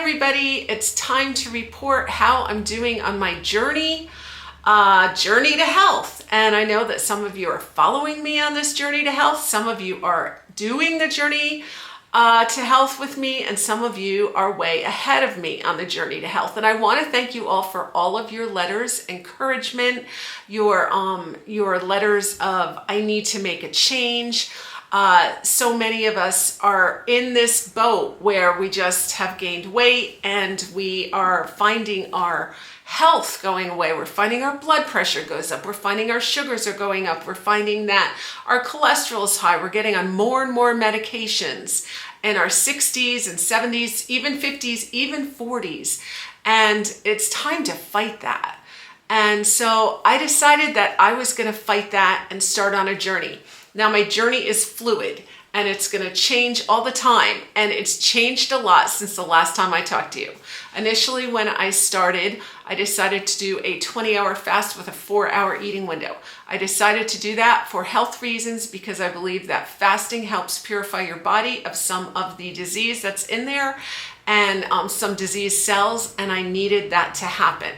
everybody, it's time to report how I'm doing on my journey to health. And I know that some of you are following me on this journey to health. Some of you are doing the journey to health with me, and some of you are way ahead of me on the journey to health. And I want to thank you all for all of your letters, encouragement, your letters of I need to make a change. So many of us are in this boat where we just have gained weight and we are finding our health going away. We're finding our blood pressure goes up. We're finding our sugars are going up. We're finding that our cholesterol is high. We're getting on more and more medications in our 60s and 70s, even 50s, even 40s. And it's time to fight that. And so I decided that I was going to fight that and start on a journey. Now my journey is fluid and it's going to change all the time. And it's changed a lot since the last time I talked to you. Initially, when I started, I decided to do a 20-hour fast with a 4-hour eating window. I decided to do that for health reasons because I believe that fasting helps purify your body of some of the disease that's in there and some disease cells, and I needed that to happen.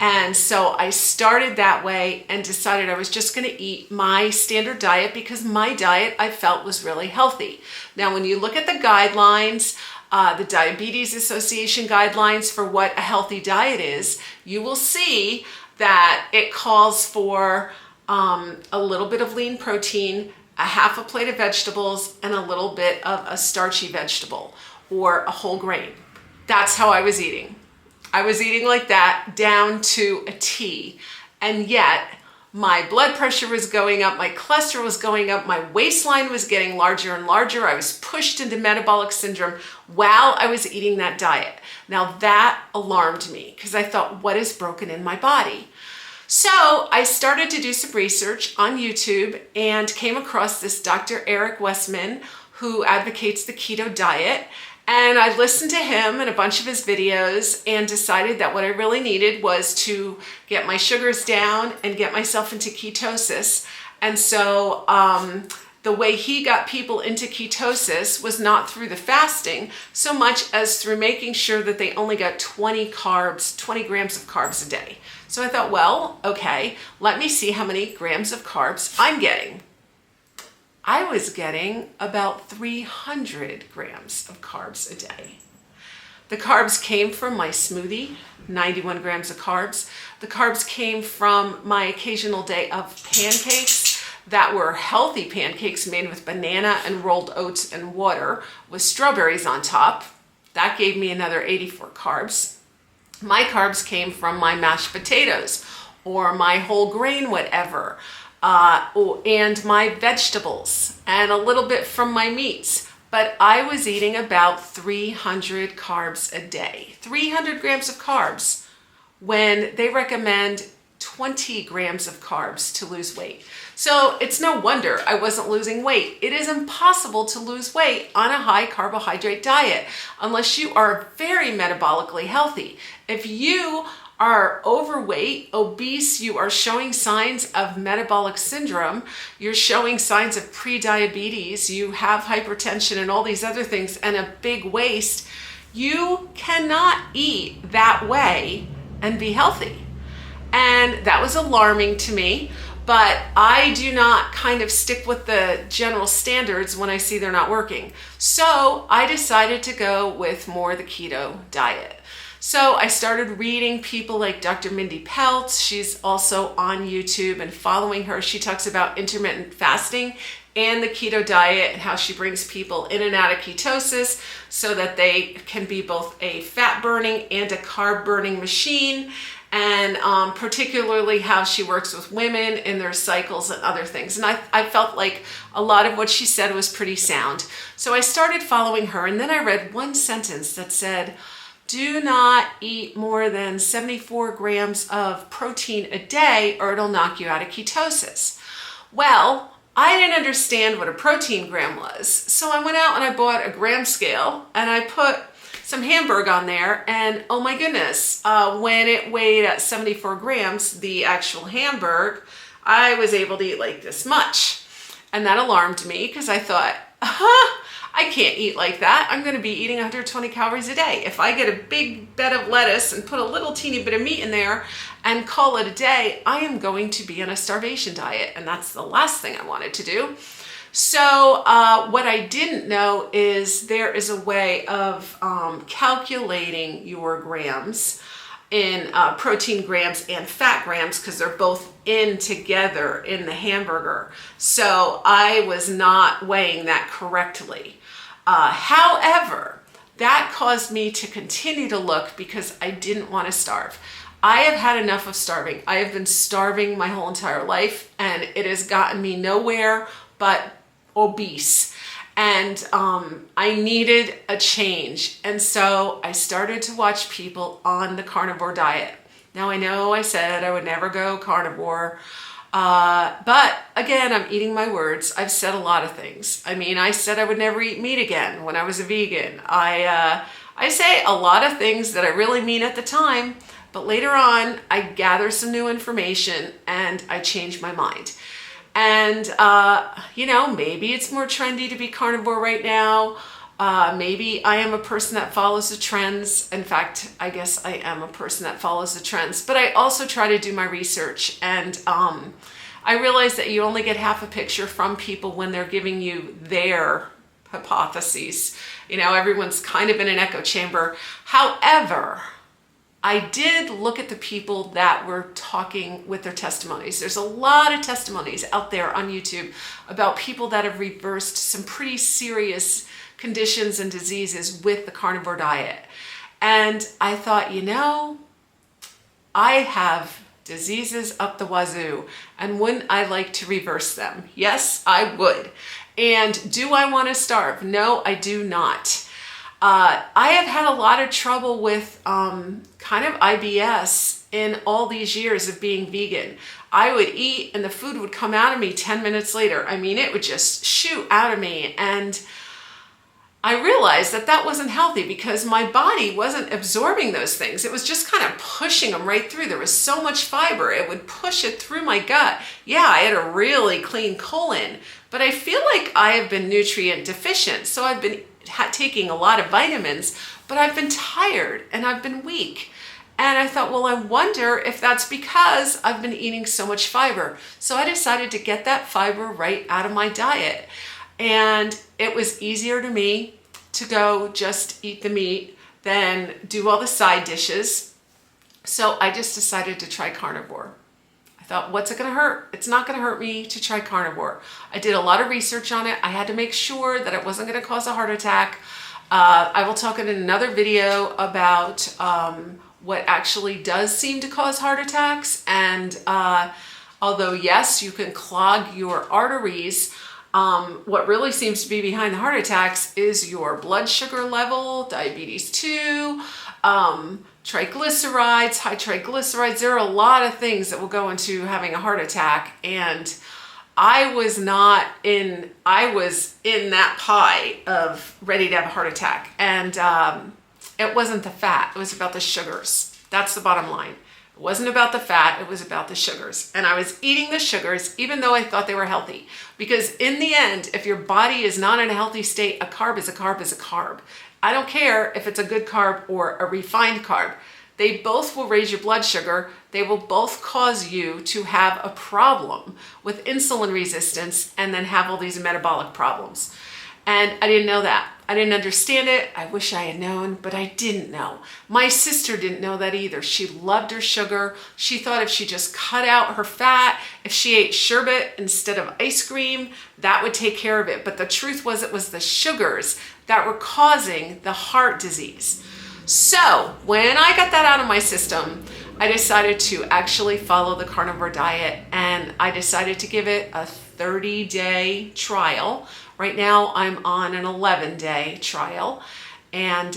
And so I started that way and decided I was just going to eat my standard diet because my diet I felt was really healthy. Now, when you look at the guidelines, the Diabetes Association guidelines for what a healthy diet is, you will see that it calls for a little bit of lean protein, a half a plate of vegetables, and a little bit of a starchy vegetable or a whole grain. That's how I was eating. I was eating like that down to a T, and yet my blood pressure was going up, my cholesterol was going up, my waistline was getting larger and larger. I was pushed into metabolic syndrome while I was eating that diet. Now that alarmed me because I thought, what is broken in my body? So I started to do some research on YouTube and came across this Dr. Eric Westman who advocates the keto diet. And I listened to him and a bunch of his videos and decided that what I really needed was to get my sugars down and get myself into ketosis. And so the way he got people into ketosis was not through the fasting so much as through making sure that they only got 20 grams of carbs a day. So I thought, well, okay, let me see how many grams of carbs I'm getting. I was getting about 300 grams of carbs a day. The carbs came from my smoothie, 91 grams of carbs. The carbs came from my occasional day of pancakes that were healthy pancakes made with banana and rolled oats and water with strawberries on top. That gave me another 84 carbs. My carbs came from my mashed potatoes or my whole grain whatever. And my vegetables and a little bit from my meats. But I was eating about 300 carbs a day, 300 grams of carbs when they recommend 20 grams of carbs to lose weight. So it's no wonder I wasn't losing weight. It is impossible to lose weight on a high carbohydrate diet unless you are very metabolically healthy. If you are overweight, obese, you are showing signs of metabolic syndrome, you're showing signs of pre-diabetes, you have hypertension and all these other things and a big waist, you cannot eat that way and be healthy. And that was alarming to me, but I do not kind of stick with the general standards when I see they're not working. So I decided to go with more the keto diet. So I started reading people like Dr. Mindy Peltz. She's also on YouTube, and following her, she talks about intermittent fasting and the keto diet and how she brings people in and out of ketosis so that they can be both a fat burning and a carb burning machine, and particularly how she works with women in their cycles and other things. And I felt like a lot of what she said was pretty sound. So I started following her, and then I read one sentence that said, do not eat more than 74 grams of protein a day or it'll knock you out of ketosis. Well, I didn't understand what a protein gram was. So I went out and I bought a gram scale and I put some hamburg on there, and oh my goodness, when it weighed at 74 grams, the actual hamburg, I was able to eat like this much. And that alarmed me because I thought, I can't eat like that. I'm going to be eating 120 calories a day. If I get a big bed of lettuce and put a little teeny bit of meat in there and call it a day, I am going to be on a starvation diet. And that's the last thing I wanted to do. So what I didn't know is there is a way of calculating your grams in protein grams and fat grams, because they're both in together in the hamburger. So I was not weighing that correctly. However, that caused me to continue to look because I didn't want to starve. I have had enough of starving. I have been starving my whole entire life, and it has gotten me nowhere but obese. And I needed a change. And so I started to watch people on the carnivore diet. Now I know I said I would never go carnivore, but again, I'm eating my words. I've said a lot of things. I mean, I said I would never eat meat again when I was a vegan. I say a lot of things that I really mean at the time, but later on I gather some new information and I change my mind. And, maybe it's more trendy to be carnivore right now. Maybe I am a person that follows the trends. In fact, I guess I am a person that follows the trends, but I also try to do my research. And I realize that you only get half a picture from people when they're giving you their hypotheses. Everyone's kind of in an echo chamber. However, I did look at the people that were talking with their testimonies. There's a lot of testimonies out there on YouTube about people that have reversed some pretty serious conditions and diseases with the carnivore diet. And I thought, I have diseases up the wazoo, and wouldn't I like to reverse them? Yes, I would. And do I want to starve? No, I do not. I have had a lot of trouble with kind of IBS in all these years of being vegan. I would eat and the food would come out of me 10 minutes later. I mean, it would just shoot out of me. And I realized that that wasn't healthy because my body wasn't absorbing those things. It was just kind of pushing them right through. There was so much fiber, it would push it through my gut. Yeah, I had a really clean colon, but I feel like I have been nutrient deficient. So I've been taking a lot of vitamins, but I've been tired and I've been weak. And I thought, well, I wonder if that's because I've been eating so much fiber. So I decided to get that fiber right out of my diet. And it was easier to me to go just eat the meat than do all the side dishes. So I just decided to try carnivore. I thought, what's it going to hurt? It's not going to hurt me to try carnivore. I did a lot of research on it. I had to make sure that it wasn't going to cause a heart attack. I will talk in another video about what actually does seem to cause heart attacks. And although, yes, you can clog your arteries, what really seems to be behind the heart attacks is your blood sugar level, diabetes 2, triglycerides, high triglycerides. There are a lot of things that will go into having a heart attack. And I was in that pie of ready to have a heart attack. And it wasn't the fat, it was about the sugars. That's the bottom line. It wasn't about the fat, it was about the sugars. And I was eating the sugars even though I thought they were healthy. Because in the end, if your body is not in a healthy state, a carb is a carb is a carb. I don't care if it's a good carb or a refined carb. They both will raise your blood sugar. They will both cause you to have a problem with insulin resistance and then have all these metabolic problems. And I didn't know that. I didn't understand it. I wish I had known, but I didn't know. My sister didn't know that either. She loved her sugar. She thought if she just cut out her fat, if she ate sherbet instead of ice cream, that would take care of it. But the truth was it was the sugars that were causing the heart disease. So when I got that out of my system, I decided to actually follow the carnivore diet, and I decided to give it a 30-day trial. Right now I'm on an 11-day trial. And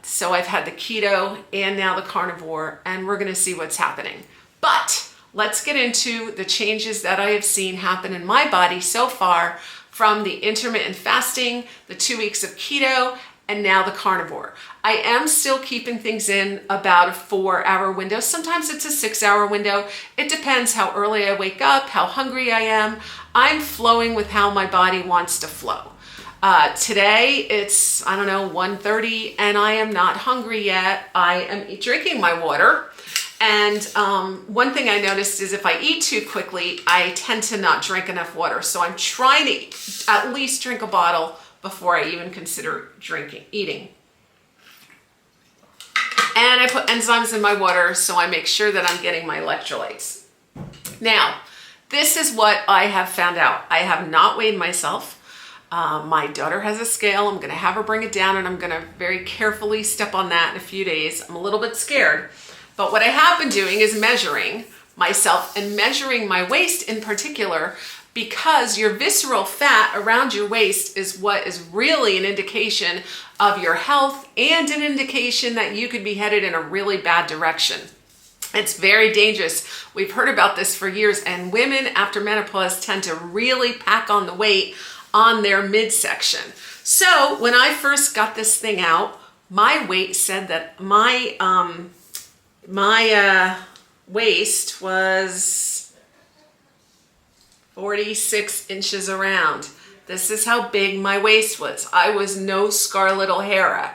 so I've had the keto and now the carnivore, and we're gonna see what's happening. But let's get into the changes that I have seen happen in my body so far from the intermittent fasting, the 2 weeks of keto, and now the carnivore. I am still keeping things in about a 4-hour window. Sometimes it's a 6-hour window. It depends how early I wake up, how hungry I am. I'm flowing with how my body wants to flow. Today it's, I don't know, 1:30 and I am not hungry yet. I am drinking my water. And one thing I noticed is if I eat too quickly, I tend to not drink enough water. So I'm trying to at least drink a bottle before I even consider eating. And I put enzymes in my water so I make sure that I'm getting my electrolytes. Now, this is what I have found out. I have not weighed myself. My daughter has a scale. I'm going to have her bring it down and I'm going to very carefully step on that in a few days. I'm a little bit scared. But what I have been doing is measuring myself and measuring my waist in particular, because your visceral fat around your waist is what is really an indication of your health and an indication that you could be headed in a really bad direction. It's very dangerous. We've heard about this for years, and women after menopause tend to really pack on the weight on their midsection. So when I first got this thing out, my weight said that my waist was 46 inches around. This is how big my waist was. I was no Scarlett O'Hara.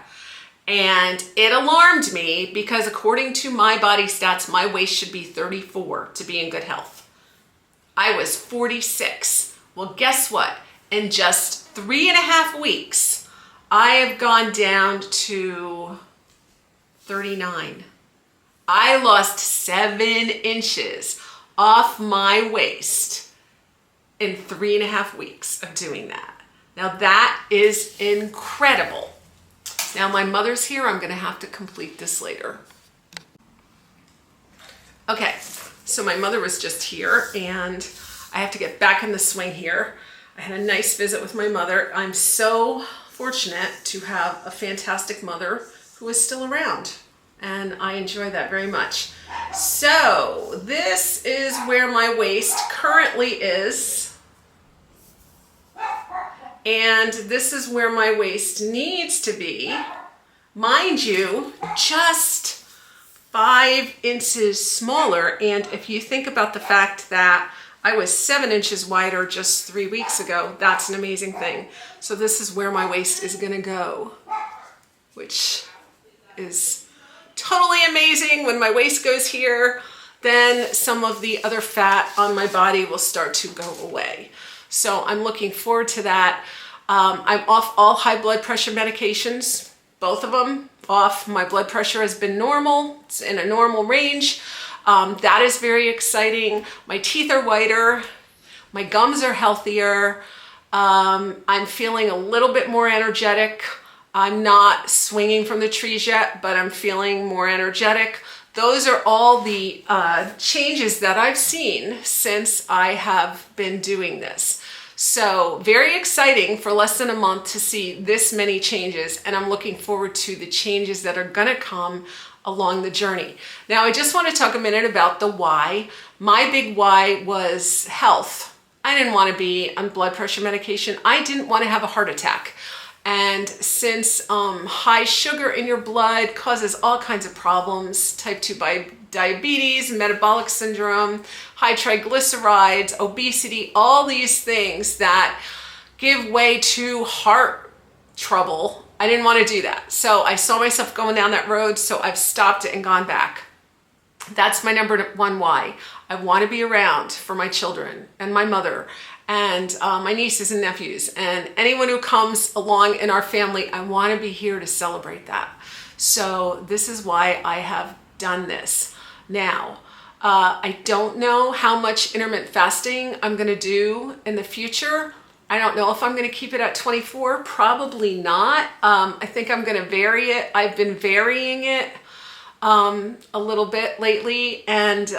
And it alarmed me because according to my body stats, my waist should be 34 to be in good health. I was 46. Well, guess what? In just 3.5 weeks, I have gone down to 39. I lost 7 inches off my waist in 3.5 weeks of doing that. Now that is incredible. Now my mother's here. I'm going to have to complete this later. Okay, so my mother was just here and I have to get back in the swing here. I had a nice visit with my mother. I'm so fortunate to have a fantastic mother who is still around, and I enjoy that very much. So this is where my waist currently is, and this is where my waist needs to be. Mind you, just 5 inches smaller. And if you think about the fact that I was 7 inches wider just 3 weeks ago, that's an amazing thing. So this is where my waist is gonna go, which is totally amazing. When my waist goes here, then some of the other fat on my body will start to go away. So I'm looking forward to that. I'm off all high blood pressure medications, both of them off. My blood pressure has been normal. It's in a normal range. That is very exciting. My teeth are whiter. My gums are healthier. I'm feeling a little bit more energetic. I'm not swinging from the trees yet, but I'm feeling more energetic. Those are all the changes that I've seen since I have been doing this. So very exciting for less than a month to see this many changes, and I'm looking forward to the changes that are gonna come along the journey. Now, I just want to talk a minute about the why. My big why was health. I didn't want to be on blood pressure medication. I didn't want to have a heart attack. And since high sugar in your blood causes all kinds of problems, type 2 diabetes, metabolic syndrome, high triglycerides, obesity, all these things that give way to heart trouble, I didn't want to do that. So I saw myself going down that road, so I've stopped it and gone back. That's my number one why. I want to be around for my children and my mother and my nieces and nephews and anyone who comes along in our family. I want to be here to celebrate that. So this is why I have done this. Now, I don't know how much intermittent fasting I'm going to do in the future. I don't know if I'm going to keep it at 24, probably not. I think I'm going to vary it. I've been varying it a little bit lately. And,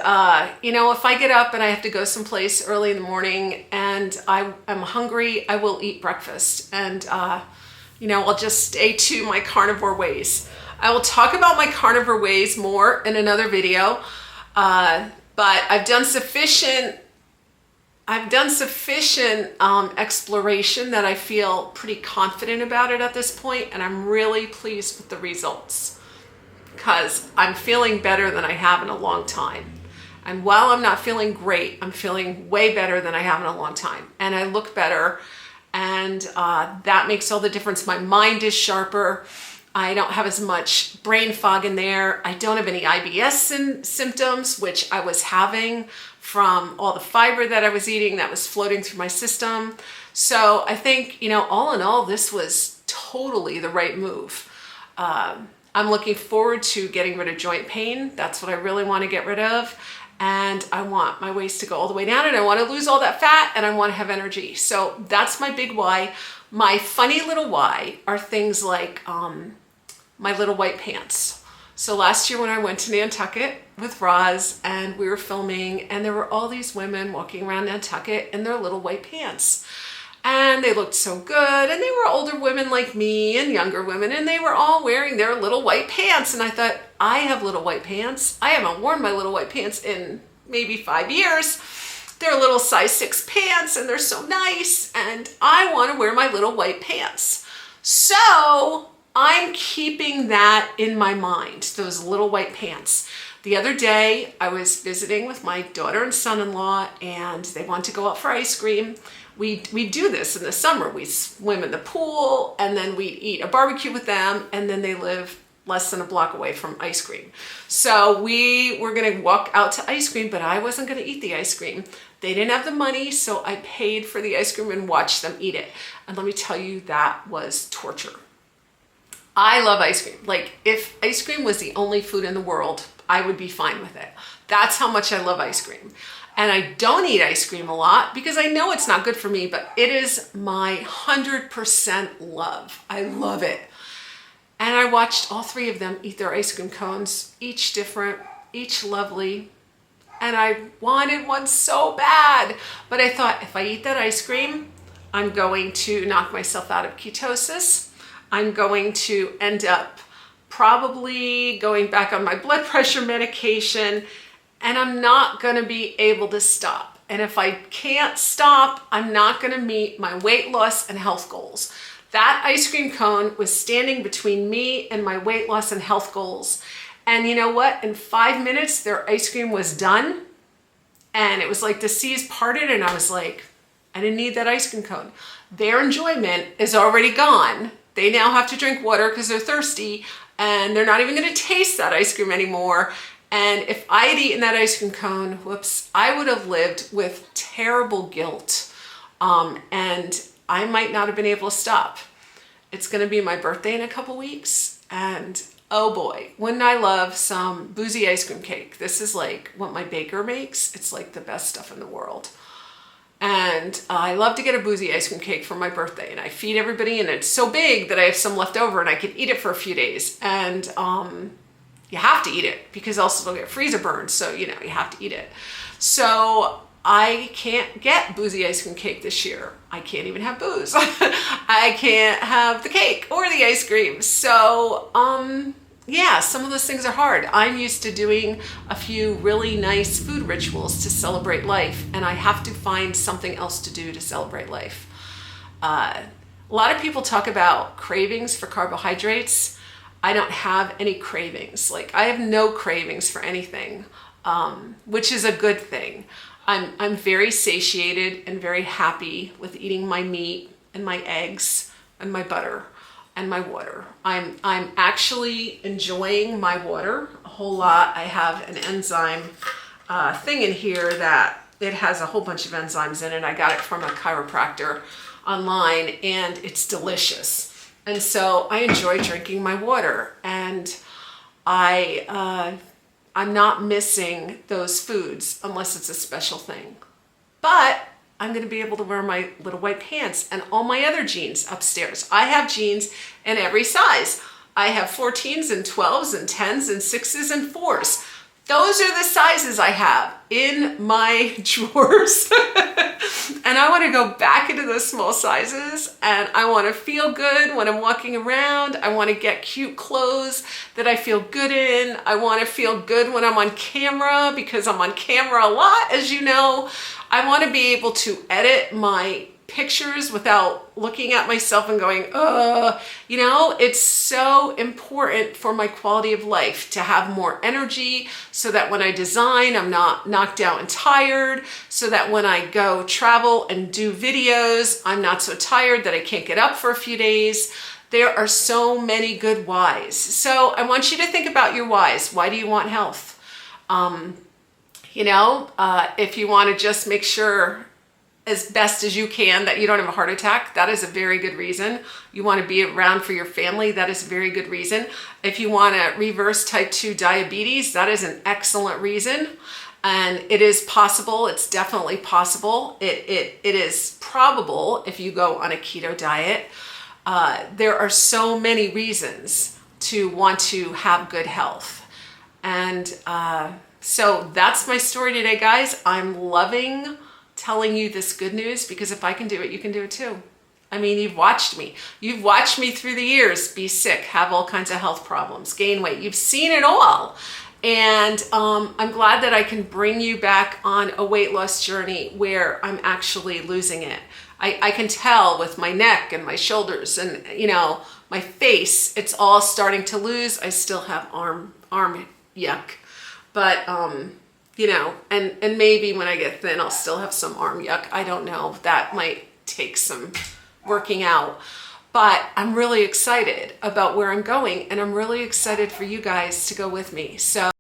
you know, if I get up and I have to go someplace early in the morning and I'm hungry, I will eat breakfast. And, you know, I'll just stay to my carnivore ways. I will talk about my carnivore ways more in another video, but I've done sufficient exploration that I feel pretty confident about it at this point, and I'm really pleased with the results because I'm feeling better than I have in a long time. And while I'm not feeling great, I'm feeling way better than I have in a long time. And I look better, And that makes all the difference. My mind is sharper. I don't have as much brain fog in there. I don't have any IBS symptoms, which I was having from all the fiber that I was eating that was floating through my system. So I think, all in all, this was totally the right move. I'm looking forward to getting rid of joint pain. That's what I really want to get rid of. And I want my waist to go all the way down, and I want to lose all that fat, and I want to have energy. So that's my big why. My funny little why are things like my little white pants. So last year when I went to Nantucket with Roz and we were filming, and there were all these women walking around Nantucket in their little white pants. And they looked so good, and they were older women like me and younger women, and they were all wearing their little white pants. And I thought, I have little white pants. I haven't worn my little white pants in maybe 5 years. They're little size 6 pants, and they're so nice, and I want to wear my little white pants. So I'm keeping that in my mind, those little white pants. The other day, I was visiting with my daughter and son-in-law, and they wanted to go out for ice cream. We do this in the summer. We swim in the pool, and then we eat a barbecue with them, and then they live less than a block away from ice cream. So we were going to walk out to ice cream, but I wasn't going to eat the ice cream. They didn't have the money, so I paid for the ice cream and watched them eat it. And let me tell you, that was torture. I love ice cream. Like, if ice cream was the only food in the world, I would be fine with it. That's how much I love ice cream. And I don't eat ice cream a lot because I know it's not good for me, but it is my 100% love. I love it. And I watched all 3 of them eat their ice cream cones, each different, each lovely. And I wanted one so bad. But I thought, if I eat that ice cream, I'm going to knock myself out of ketosis. I'm going to end up probably going back on my blood pressure medication, and I'm not going to be able to stop. And if I can't stop, I'm not going to meet my weight loss and health goals. That ice cream cone was standing between me and my weight loss and health goals. And you know what? In 5 minutes, their ice cream was done. And it was like the seas parted, and I was like, I didn't need that ice cream cone. Their enjoyment is already gone. They now have to drink water because they're thirsty, and they're not even going to taste that ice cream anymore. And if I had eaten that ice cream cone, whoops, I would have lived with terrible guilt. And I might not have been able to stop. It's going to be my birthday in a couple weeks. And oh boy, wouldn't I love some boozy ice cream cake? This is like what my baker makes. It's like the best stuff in the world. And I love to get a boozy ice cream cake for my birthday, and I feed everybody, and it's so big that I have some left over and I can eat it for a few days. And you have to eat it because else it'll get freezer burned. So, you have to eat it. So I can't get boozy ice cream cake this year. I can't even have booze. I can't have the cake or the ice cream. So, yeah, some of those things are hard. I'm used to doing a few really nice food rituals to celebrate life, and I have to find something else to do to celebrate life. A lot of people talk about cravings for carbohydrates. I don't have any cravings. Like, I have no cravings for anything, which is a good thing. I'm very satiated and very happy with eating my meat and my eggs and my butter and my water. I'm actually enjoying my water a whole lot. I have an enzyme thing in here that it has a whole bunch of enzymes in it. I got it from a chiropractor online, and it's delicious. And so I enjoy drinking my water, and I'm not missing those foods unless it's a special thing. But I'm going to be able to wear my little white pants and all my other jeans upstairs. I have jeans in every size. I have 14s and 12s and 10s and 6s and 4s. Those are the sizes I have in my drawers. And I want to go back into those small sizes, and I want to feel good when I'm walking around. I want to get cute clothes that I feel good in. I want to feel good when I'm on camera, because I'm on camera a lot, as you know. I want to be able to edit my pictures without looking at myself and going, you know, it's so important for my quality of life to have more energy so that when I design, I'm not knocked out and tired, so that when I go travel and do videos, I'm not so tired that I can't get up for a few days. There are so many good whys. So I want you to think about your whys. Why do you want health? You know, if you want to just make sure as best as you can that you don't have a heart attack, that is a very good reason. You want to be around for your family, that is a very good reason. If you want to reverse type 2 diabetes, that is an excellent reason. And it is possible, it's definitely possible. It is probable if you go on a keto diet. There are so many reasons to want to have good health. And so that's my story today, guys. I'm loving telling you this good news because if I can do it, you can do it too. I mean, you've watched me. You've watched me through the years be sick, have all kinds of health problems, gain weight. You've seen it all. And I'm glad that I can bring you back on a weight loss journey where I'm actually losing it. I can tell with my neck and my shoulders and, you know, my face, it's all starting to lose. I still have arm yuck. But, you know, and maybe when I get thin, I'll still have some arm yuck. I don't know. That might take some working out. But I'm really excited about where I'm going, and I'm really excited for you guys to go with me. So